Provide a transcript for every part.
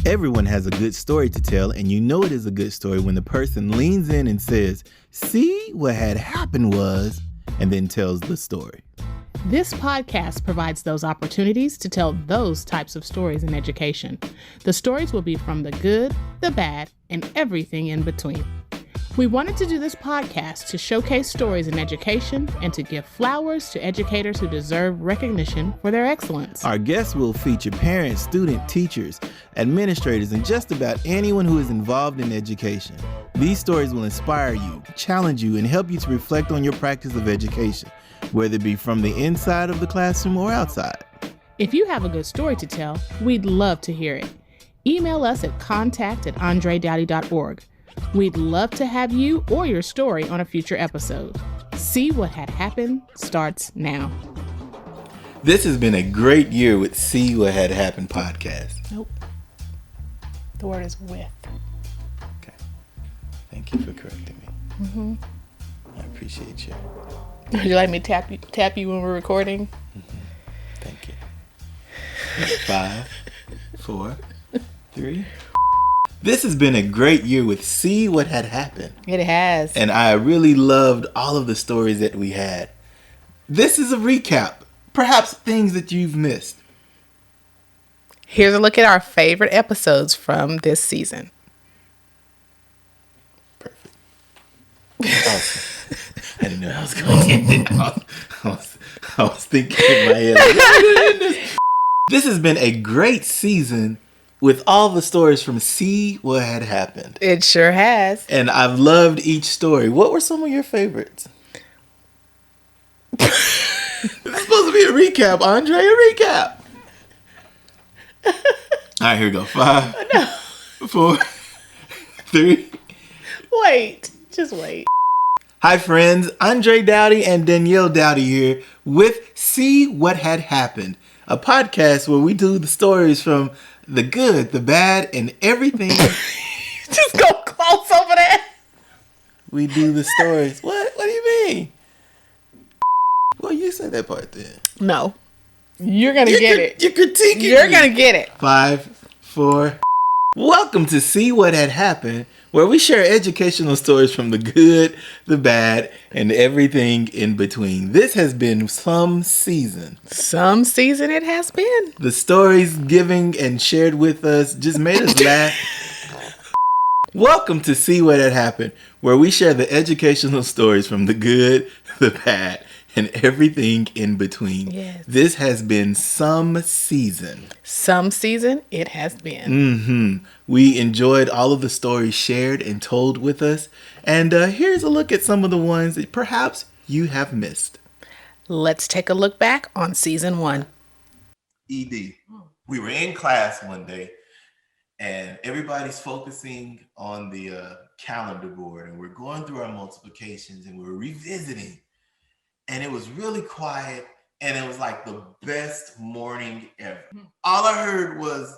Everyone has a good story to tell, and you know it is a good story when the person leans in and says, "See, what had happened was," and then tells the story. This podcast provides those opportunities to tell those types of stories in education. The stories will be from the good, the bad, and everything in between. We wanted to do this podcast to showcase stories in education and to give flowers to educators who deserve recognition for their excellence. Our guests will feature parents, students, teachers, administrators, and just about anyone who is involved in education. These stories will inspire you, challenge you, and help you to reflect on your practice of education, whether it be from the inside of the classroom or outside. If you have a good story to tell, we'd love to hear it. Email us at contact@andredoughty.org. We'd love to have you or your story on a future episode. See What Had Happened starts now. This has been a great year with See What Had Happened podcast. Nope. The word is with. Okay. Thank you for correcting me. Mm-hmm. I appreciate you. Would you like me to tap you when we're recording? Mm-hmm. Thank you. 5, 4, 3. This has been a great year with See What Had Happened. It has. And I really loved all of the stories that we had. This is a recap, perhaps things that you've missed. Here's a look at our favorite episodes from this season. Perfect. Awesome. I didn't know I was going to get it. I was thinking in my head. This has been a great season with all the stories from See What Had Happened. It sure has. And I've loved each story. What were some of your favorites? This is supposed to be a recap, Andre. A recap. All right, here we go. 5, 4, 3. Wait. Just wait. Hi, friends. Andre Daughty and Danielle Daughty here with See What Had Happened, a podcast where we do the stories from the good, the bad, and everything. Just go close over there. We do the stories. What? What do you mean? Well, you said that part then. No. You're going to get it. You're critiquing You're me. going to get it. 5, 4. Welcome to See What Had Happened, where we share educational stories from the good, the bad, and everything in between. This has been some season. Some season it has been. The stories given and shared with us just made us laugh. Welcome to See What Had Happened, where we share the educational stories from the good, the bad, and everything in between. Yes. This has been some season. Some season it has been. Mm-hmm. We enjoyed all of the stories shared and told with us. And here's a look at some of the ones that perhaps you have missed. Let's take a look back on season 1. ED. We were in class one day and everybody's focusing on the calendar board and we're going through our multiplications and we're revisiting. And it was really quiet and it was like the best morning ever. All I heard was,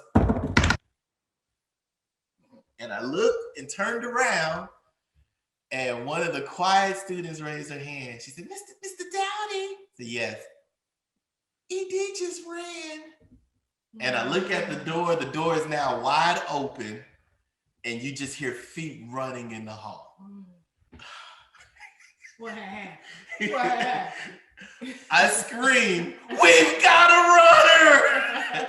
and I looked and turned around and one of the quiet students raised her hand. She said, Mr. Daughty. I said, yes. ED just ran. And I look at the door is now wide open and you just hear feet running in the hall. What happened? What happened? I screamed, "We've got a runner!"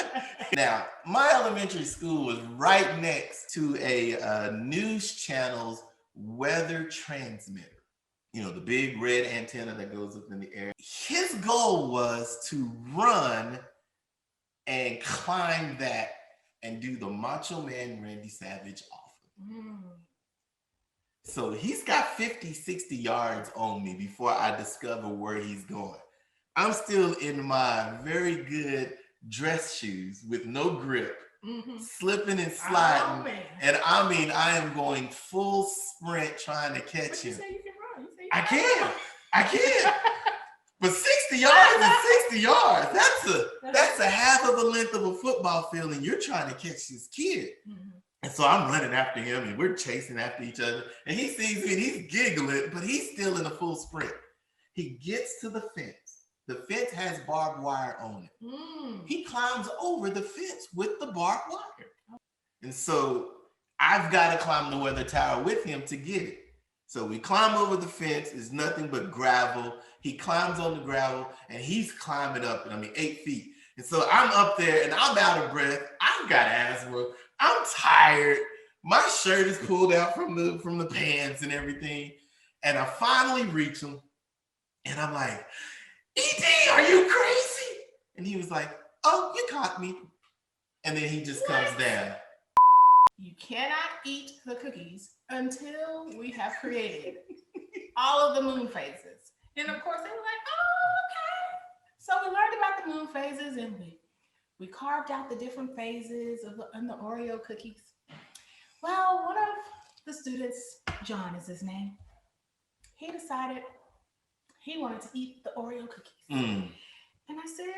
Now, my elementary school was right next to a news channel's weather transmitter. You know, the big red antenna that goes up in the air. His goal was to run and climb that and do the Macho Man Randy Savage offer. So he's got 50, 60 yards on me before I discover where he's going. I'm still in my very good dress shoes with no grip, slipping and sliding. And I mean, I am going full sprint trying to catch him. You say you can run. I can. But 60 yards is 60 yards. That's a half of the length of a football field, and you're trying to catch this kid. And so I'm running after him and we're chasing after each other. And he sees me and he's giggling, but he's still in a full sprint. He gets to the fence. The fence has barbed wire on it. He climbs over the fence with the barbed wire. And so I've got to climb the weather tower with him to get it. So we climb over the fence. It's nothing but gravel. He climbs on the gravel and he's climbing up, 8 feet. And so I'm up there and I'm out of breath. I've got asthma. I'm tired. My shirt is pulled out from the pants and everything. And I finally reach him and I'm like, E.T., are you crazy? And he was like, oh, you caught me. And then he just comes down. You cannot eat the cookies until we have created all of the moon phases. And of course, they were like, oh, okay. So we learned about the moon phases and we carved out the different phases of the Oreo cookies. Well, one of the students, John is his name, he decided he wanted to eat the Oreo cookies. And I said,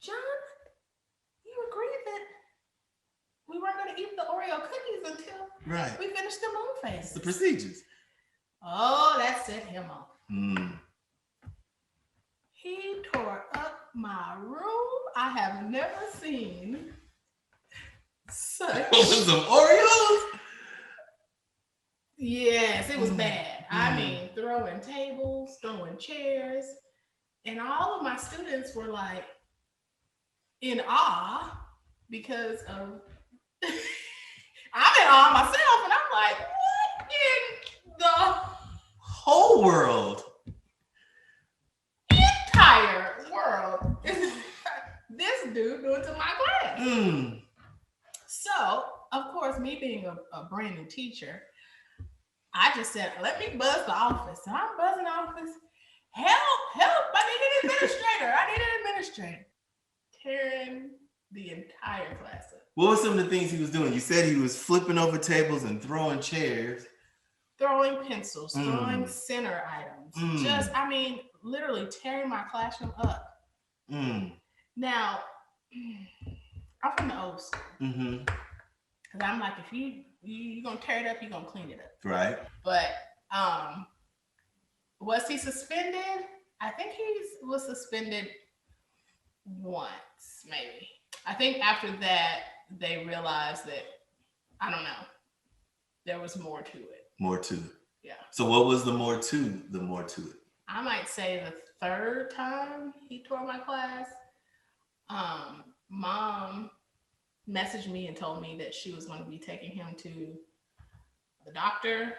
John, you agreed that we weren't going to eat the Oreo cookies until we finished the moon phases. The procedures. Oh, that set him off. He tore up my room. I have never seen such. Some Oreos? Yes, it was bad. I mean, throwing tables, throwing chairs. And all of my students were like in awe because of I'm in awe myself, and I'm like, what in the whole world? Entire world is this dude doing to my class? So, of course, me being a brand new teacher, I just said, let me buzz the office. So I'm buzzing the office. Help, I need an administrator. Tearing the entire class up. What were some of the things he was doing? You said he was flipping over tables and throwing chairs. Throwing pencils, throwing center items. Just, literally tearing my classroom up. Now, I'm from the old school. Because I'm like, if you're going to tear it up, you're going to clean it up. Right. But was he suspended? I think he was suspended once, maybe. I think after that, they realized that, I don't know, there was more to it. More to it. Yeah. So what was the more to it? I might say the third time he tore my class, mom messaged me and told me that she was going to be taking him to the doctor.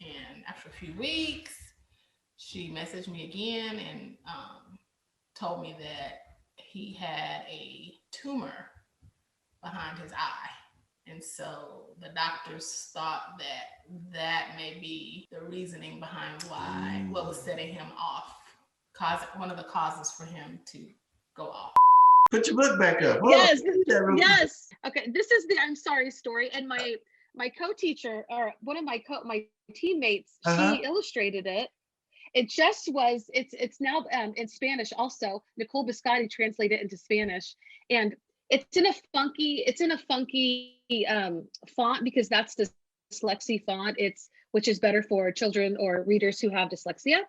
And after a few weeks, she messaged me again and told me that he had a tumor behind his eye. And so the doctors thought that may be the reasoning behind why, what was setting him off, one of the causes for him to go off. Put your book back up. Yes, yes. Okay, this is the I'm sorry story. And my co-teacher, or one of my teammates, she illustrated it. It just was, it's now in Spanish also. Nicole Biscotti translated it into Spanish. And it's in a funky font, because that's the dyslexia font, which is better for children or readers who have dyslexia.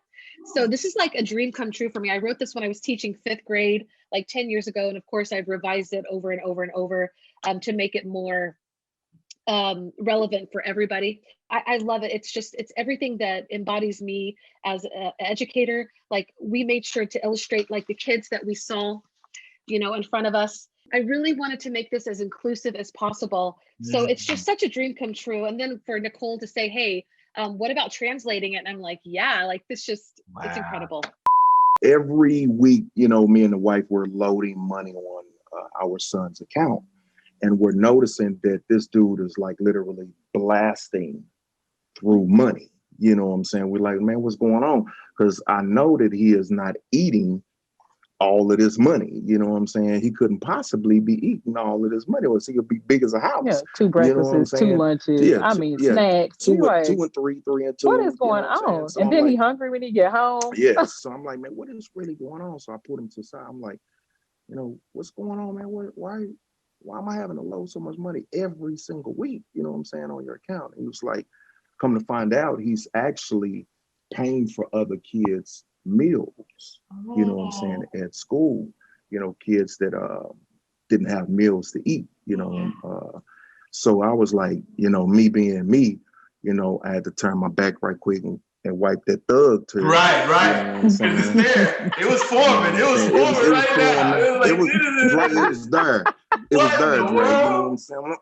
So this is like a dream come true for me. I wrote this when I was teaching 5th grade, like 10 years ago. And of course I've revised it over and over and over to make it more relevant for everybody. I love it. It's everything that embodies me as an educator. Like, we made sure to illustrate like the kids that we saw, in front of us. I really wanted to make this as inclusive as possible. So it's just such a dream come true. And then for Nicole to say, hey, what about translating it? And I'm like, yeah, like this just, it's incredible. Every week, me and the wife were loading money on our son's account. And we're noticing that this dude is like literally blasting through money. You know what I'm saying? We're like, man, what's going on? Because I know that he is not eating all of this money. You know what I'm saying? He couldn't possibly be eating all of this money, or he could be big as a house. Yeah, 2 breakfasts, 2 lunches. Yeah, snacks. 2 and 3 and 2. What is going on? So and then he hungry when he get home. Yes. So I'm like, man, what is really going on? So I put him to the side. I'm like, what's going on, man? Why am I having to load so much money every single week? You know what I'm saying, on your account? And he was like, come to find out, he's actually paying for other kids' meals. You know what I'm saying, at school. Kids that didn't have meals to eat. So I was like, me being me, I had to turn my back right quick and wipe that thug tear. Right. You know what I'm saying? It's there. It was forming. It was forming right now. It was there. It was there, Dre. You know what I'm saying?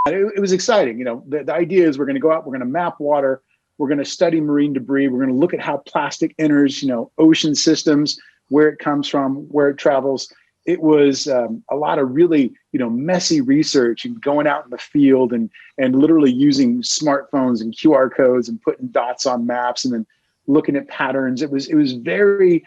It was exciting. The idea is we're going to go out, we're going to map water, we're going to study marine debris, we're going to look at how plastic enters, ocean systems, where it comes from, where it travels. It was a lot of really, messy research and going out in the field and literally using smartphones and QR codes and putting dots on maps and then looking at patterns. It was very,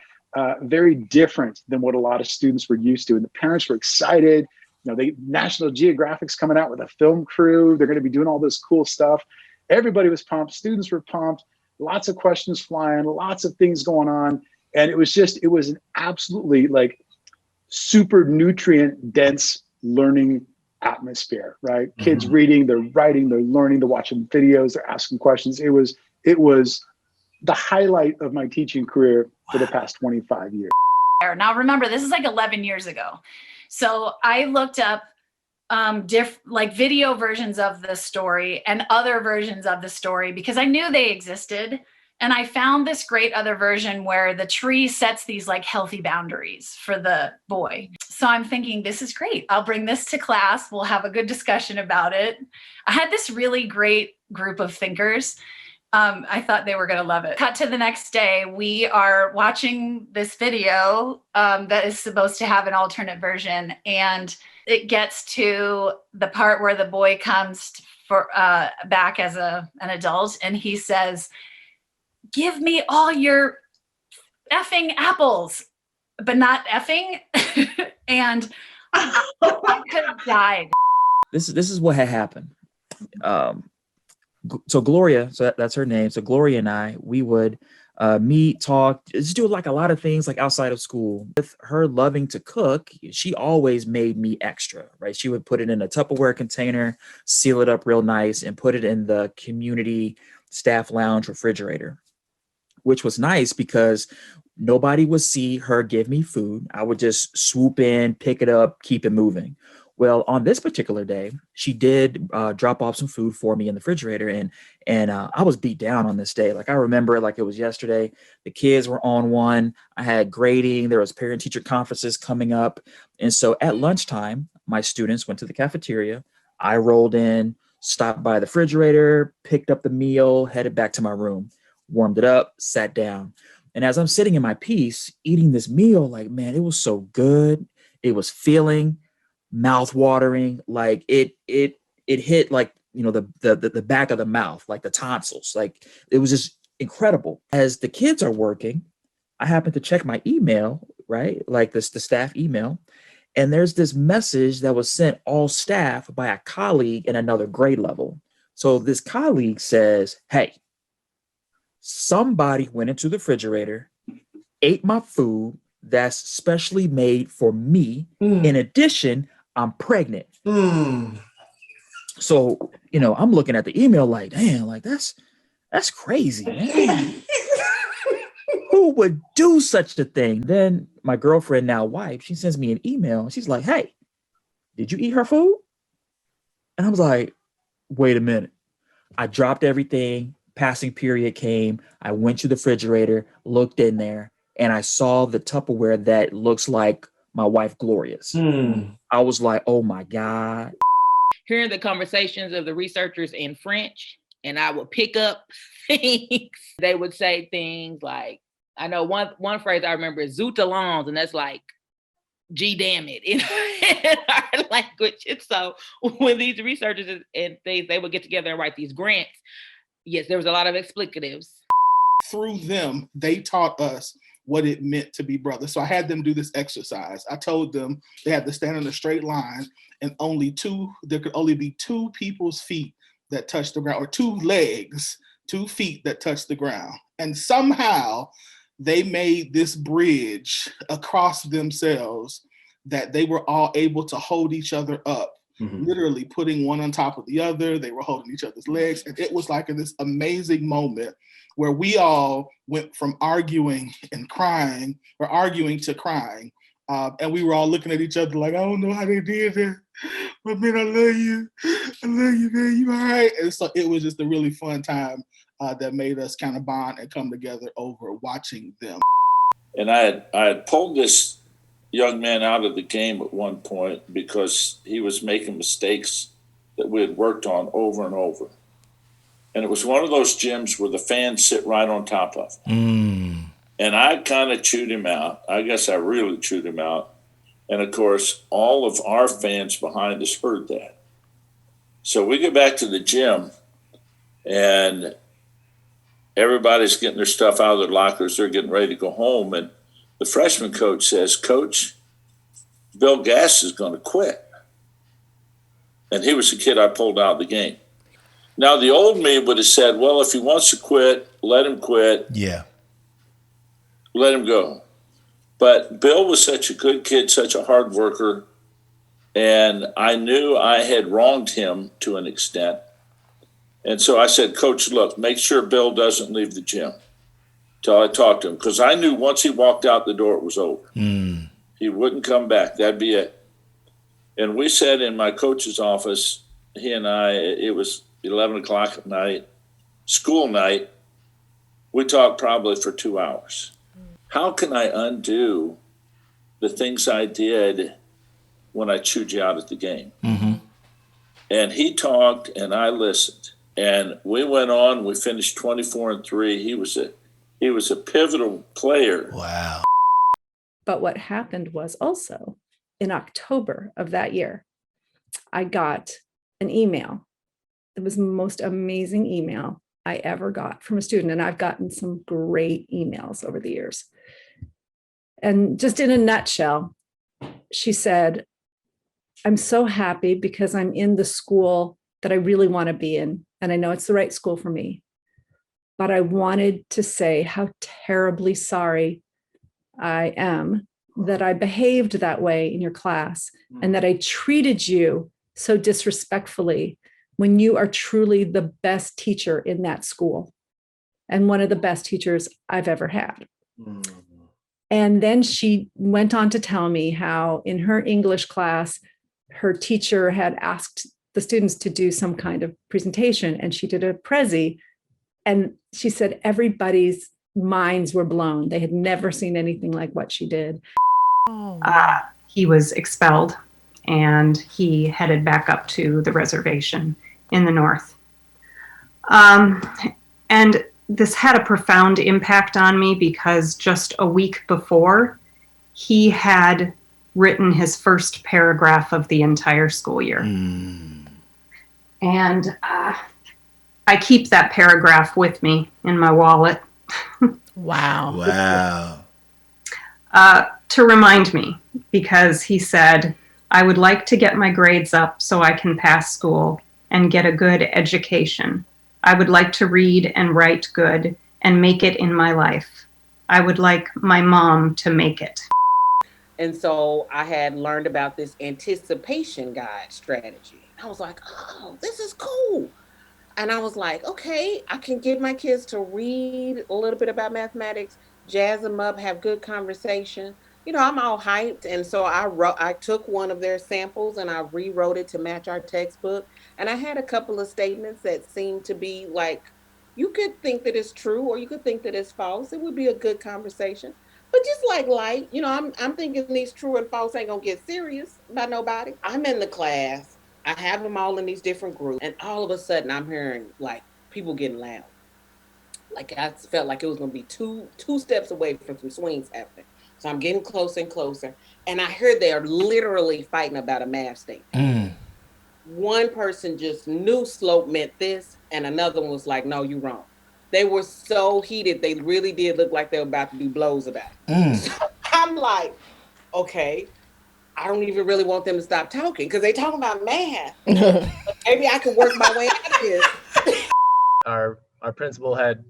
very different than what a lot of students were used to. And the parents were excited. National Geographic's coming out with a film crew. They're going to be doing all this cool stuff. Everybody was pumped. Students were pumped. Lots of questions flying, lots of things going on. And it was an absolutely super nutrient dense learning atmosphere, right? Mm-hmm. Kids reading, they're writing, they're learning, they're watching videos, they're asking questions. It was the highlight of my teaching career for the past 25 years. Now remember, this is 11 years ago. So I looked up video versions of the story and other versions of the story because I knew they existed. And I found this great other version where the tree sets these healthy boundaries for the boy. So I'm thinking, this is great. I'll bring this to class. We'll have a good discussion about it. I had this really great group of thinkers. I thought they were going to love it. Cut to the next day. We are watching this video that is supposed to have an alternate version. And it gets to the part where the boy comes back as an adult. And he says, "Give me all your effing apples," but not effing. And I could have died. This is what had happened. So Gloria, so that's her name. So Gloria and I, we would meet, talk, just do a lot of things outside of school. With her loving to cook, she always made me extra, right? She would put it in a Tupperware container, seal it up real nice, and put it in the community staff lounge refrigerator, which was nice because nobody would see her give me food. I would just swoop in, pick it up, keep it moving. Well, on this particular day, she did drop off some food for me in the refrigerator, and I was beat down on this day. I remember it like it was yesterday. The kids were on one. I had grading. There was parent-teacher conferences coming up. And so at lunchtime, my students went to the cafeteria. I rolled in, stopped by the refrigerator, picked up the meal, headed back to my room, warmed it up, sat down. And as I'm sitting in my piece, eating this meal, man, it was so good. It was filling, mouth-watering. It hit the back of the mouth, the tonsils. It was just incredible. As the kids are working, I happen to check my email, right? The staff email. And there's this message that was sent all staff by a colleague in another grade level. So this colleague says, "Hey, somebody went into the refrigerator, ate my food that's specially made for me. In addition, I'm pregnant." So, I'm looking at the email damn, that's crazy, man. Who would do such a thing? Then my girlfriend, now wife, she sends me an email. She's like, "Hey, did you eat her food?" And I was like, wait a minute. I dropped everything. Passing period came. I went to the refrigerator, looked in there, and I saw the Tupperware that looks like my wife Gloria's. I was like, oh my God. Hearing the conversations of the researchers in French, and I would pick up things. They would say things like, I know one phrase I remember is "zut allons," and that's "gee damn it" in our language. And so when these researchers and things, they would get together and write these grants, yes, there was a lot of explicatives. Through them, they taught us what it meant to be brothers. So I had them do this exercise. I told them they had to stand in a straight line, and there could only be two people's feet that touched the ground, or two feet that touched the ground. And somehow they made this bridge across themselves that they were all able to hold each other up, literally putting one on top of the other. They were holding each other's legs. And it was this amazing moment where we all went from arguing and crying, or arguing to crying, And we were all looking at each other like, I don't know how they did that, but man, I love you. I love you, man. You all right? And so it was just a really fun time that made us kind of bond and come together over watching them. And I had pulled this young man out of the game at one point because he was making mistakes that we had worked on over and over. And it was one of those gyms where the fans sit right on top of him. And I kind of chewed him out. I guess I really chewed him out. And of course, all of our fans behind us heard that. So we get back to the gym and everybody's getting their stuff out of their lockers. They're getting ready to go home. And the freshman coach says, Coach, Bill Gass is going to quit. And he was the kid I pulled out of the game. Now, the old me would have said, well, if he wants to quit, let him quit. Yeah. Let him go. But Bill was such a good kid, such a hard worker. And I knew I had wronged him to an extent. And so I said, Coach, look, make sure Bill doesn't leave the gym till I talked to him. Because I knew once he walked out the door, it was over. He wouldn't come back. That'd be it. And we sat in my coach's office, he and I, it was 11 o'clock at night, school night. We talked probably for 2 hours. How can I undo the things I did when I chewed you out at the game? And he talked and I listened. And we went on, we finished 24-3. He was a pivotal player. Wow. But what happened was also in October of that year, I got an email. It was the most amazing email I ever got from a student. And I've gotten some great emails over the years. And just in a nutshell, she said, I'm so happy because I'm in the school that I really want to be in. And I know it's the right school for me. But I wanted to say how terribly sorry I am that I behaved that way in your class and that I treated you so disrespectfully when you are truly the best teacher in that school and one of the best teachers I've ever had. And then she went on to tell me how in her English class, her teacher had asked the students to do some kind of presentation and she did a Prezi. And she said everybody's minds were blown. They had never seen anything like what she did. He was expelled and he headed back up to the reservation in the north. And this had a profound impact on me because just a week before, he had written his first paragraph of the entire school year. And I keep that paragraph with me in my wallet. Wow. To remind me, because he said, I would like to get my grades up so I can pass school and get a good education. I would like to read and write good and make it in my life. I would like my mom to make it. And so I had learned about this anticipation guide strategy. I was like, oh, this is cool. And I was like, okay, I can get my kids to read a little bit about mathematics, jazz them up, have good conversation. You know, I'm all hyped. And so I took one of their samples and I rewrote it to match our textbook. And I had a couple of statements that seemed to be like, you could think that it's true or you could think that it's false. It would be a good conversation. But just like light, you know, I'm thinking these true and false ain't gonna get serious by nobody. I'm in the class. I have them all in these different groups. And all of a sudden I'm hearing like people getting loud. Like I felt like it was gonna be two steps away from some swings happening. So I'm getting closer and closer. And I heard they are literally fighting about a math statement. One person just knew slope meant this, and another one was like, no, you're wrong. They were so heated, they really did look like they were about to do blows about it. So I'm like, okay, I don't even really want them to stop talking because they talking about math. Maybe I could work my way out of this. Our principal had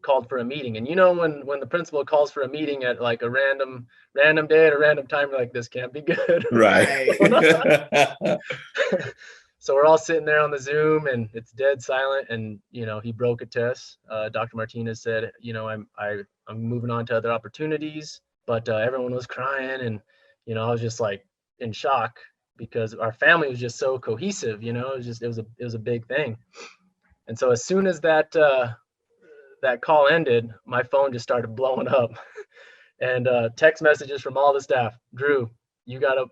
called for a meeting, and you know when the principal calls for a meeting at like a random day at a random time, you're like, this can't be good. Right. So we're all sitting there on the Zoom and it's dead silent, and you know, he broke it to us. Dr. Martinez said, you know, I'm moving on to other opportunities, but everyone was crying and you know, I was just like in shock because our family was just so cohesive, you know, it was a big thing. And so as soon as that call ended, my phone just started blowing up and text messages from all the staff. Drew, you gotta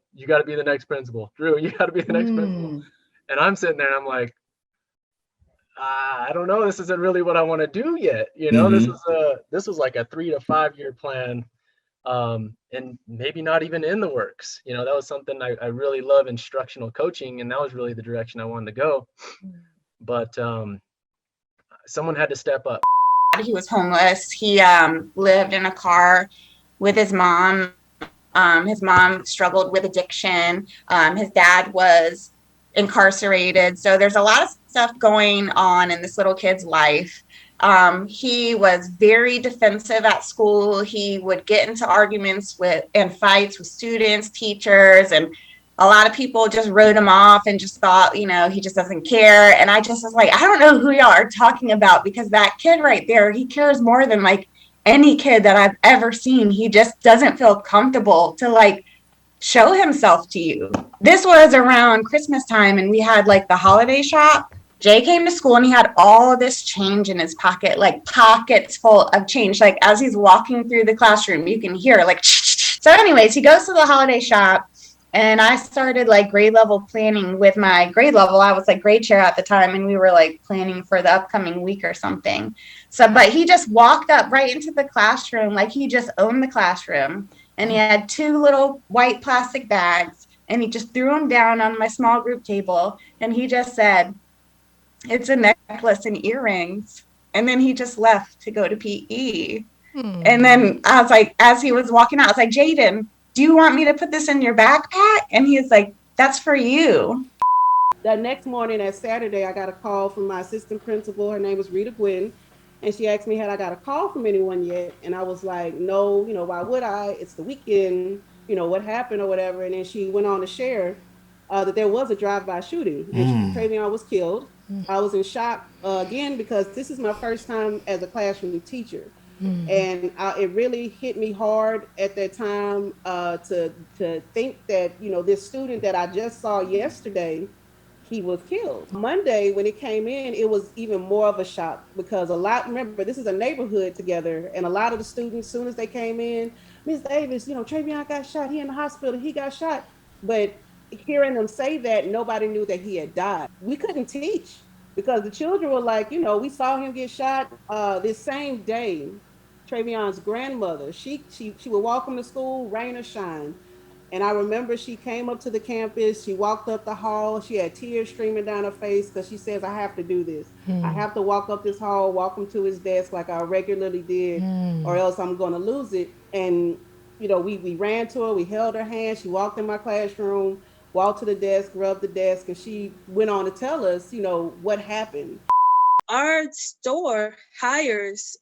be the next principal. Drew, you gotta be the next principal. And I'm sitting there and I'm like, I don't know, this isn't really what I want to do yet. You know, this was like a 3 to 5 year plan, and maybe not even in the works. You know, that was something I really love, instructional coaching, and that was really the direction I wanted to go. But someone had to step up. He was homeless. He lived in a car with his mom. His mom struggled with addiction. His dad was incarcerated. So there's a lot of stuff going on in this little kid's life. He was very defensive at school. He would get into arguments and fights with students, teachers, and a lot of people just wrote him off and just thought, you know, he just doesn't care. And I just was like, I don't know who y'all are talking about, because that kid right there, he cares more than like any kid that I've ever seen. He just doesn't feel comfortable to like show himself to you. This was around Christmas time, and we had like the holiday shop. Jay came to school and he had all of this change in his pocket, like pockets full of change. Like as he's walking through the classroom, you can hear like, so anyways, he goes to the holiday shop. And I started like grade level planning with my grade level. I was like grade chair at the time, and we were like planning for the upcoming week or something. So, but he just walked up right into the classroom like he just owned the classroom. And he had 2 little white plastic bags, and he just threw them down on my small group table. And he just said, "It's a necklace and earrings." And then he just left to go to PE. And then I was like, as he was walking out, I was like, "Jaden, do you want me to put this in your backpack?" And he was like, "That's for you." The next morning, that Saturday, I got a call from my assistant principal. Her name was Rita Gwynn. And she asked me, had I got a call from anyone yet? And I was like, no, you know, why would I? It's the weekend, you know, what happened or whatever. And then she went on to share that there was a drive-by shooting, and Travion was killed. I was in shock again, because this is my first time as a classroom teacher. And it really hit me hard at that time to think that, you know, this student that I just saw yesterday, he was killed. Monday, when it came in, it was even more of a shock, because remember, this is a neighborhood together, and a lot of the students, as soon as they came in, "Ms. Davis, you know, Travion got shot, he in the hospital, he got shot." But hearing them say that, nobody knew that he had died. We couldn't teach, because the children were like, you know, we saw him get shot. This same day, Travion's grandmother, she would walk him to school, rain or shine. And I remember she came up to the campus, she walked up the hall, she had tears streaming down her face, because she says, "I have to do this. I have to walk up this hall, walk him to his desk like I regularly did, or else I'm going to lose it." And, you know, we ran to her, we held her hand, she walked in my classroom, walked to the desk, rubbed the desk, and she went on to tell us, you know, what happened. Our store hires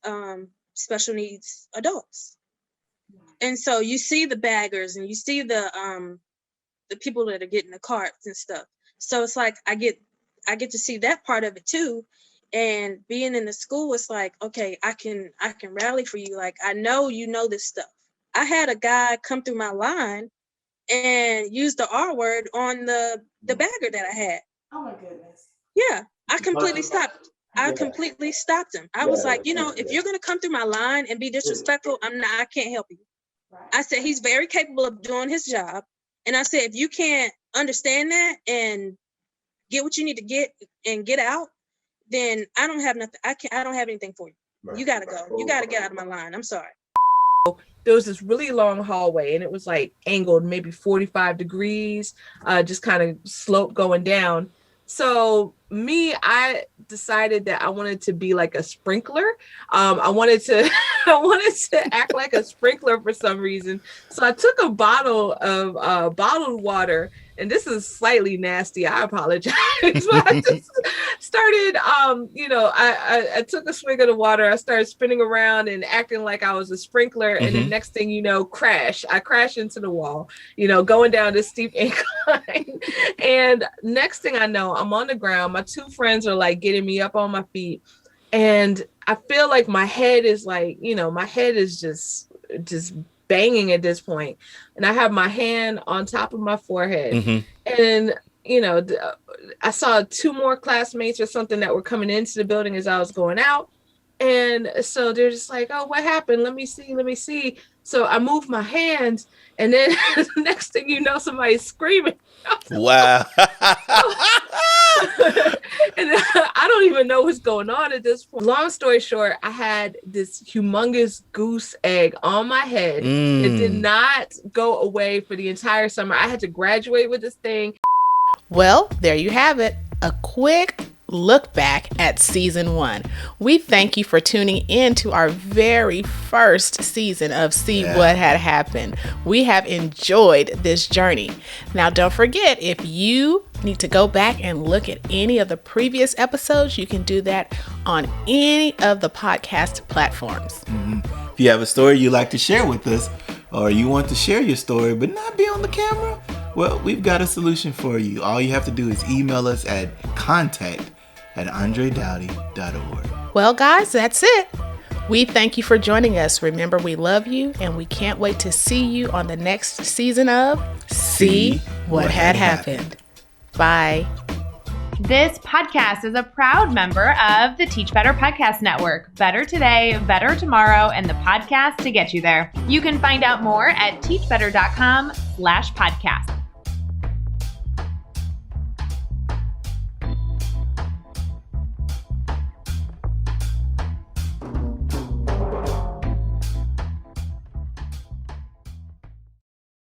special needs adults. And so you see the baggers, and you see the people that are getting the carts and stuff. So it's like I get to see that part of it too. And being in the school, it's like, okay, I can rally for you. Like, I know you know this stuff. I had a guy come through my line and use the R word on the bagger that I had. Oh my goodness. Yeah, I completely stopped. I completely stopped him. I was like, you know, if you're gonna come through my line and be disrespectful, I can't help you. I said, he's very capable of doing his job. And I said, if you can't understand that and get what you need to get and get out, then I don't have nothing. I don't have anything for you. You gotta go. You gotta get out of my line. I'm sorry. There was this really long hallway, and it was like angled maybe 45 degrees, just kind of slope going down. So I decided that I wanted to be like a sprinkler. I wanted to act like a sprinkler for some reason. So I took a bottle of bottled water, and this is slightly nasty, I apologize. But I just started, I took a swig of the water. I started spinning around and acting like I was a sprinkler. And the next thing you know, I crashed into the wall, going down this steep incline. And next thing I know, I'm on the ground. My 2 friends are like getting me up on my feet. And I feel like my head is like, my head is just banging at this point, and I have my hand on top of my forehead. Mm-hmm. And, you know, I saw 2 more classmates or something that were coming into the building as I was going out. And so they're just like, oh, what happened? Let me see. So I moved my hands, and then next thing you know, somebody's screaming. Wow. And I don't even know what's going on at this point. Long story short, I had this humongous goose egg on my head. It did not go away for the entire summer. I had to graduate with this thing. Well, there you have it. A quick look back at season 1. We thank you for tuning in to our very first season of See What Had Happened. We have enjoyed this journey. Now, don't forget, if you need to go back and look at any of the previous episodes, you can do that on any of the podcast platforms. Mm-hmm. If you have a story you'd like to share with us, or you want to share your story but not be on the camera, well, we've got a solution for you. All you have to do is email us at contact@andredoughty.org. Well, guys, that's it. We thank you for joining us. Remember, we love you, and we can't wait to see you on the next season of See What Had Happened. Bye. This podcast is a proud member of the Teach Better Podcast Network. Better today, better tomorrow, and the podcast to get you there. You can find out more at teachbetter.com/podcast.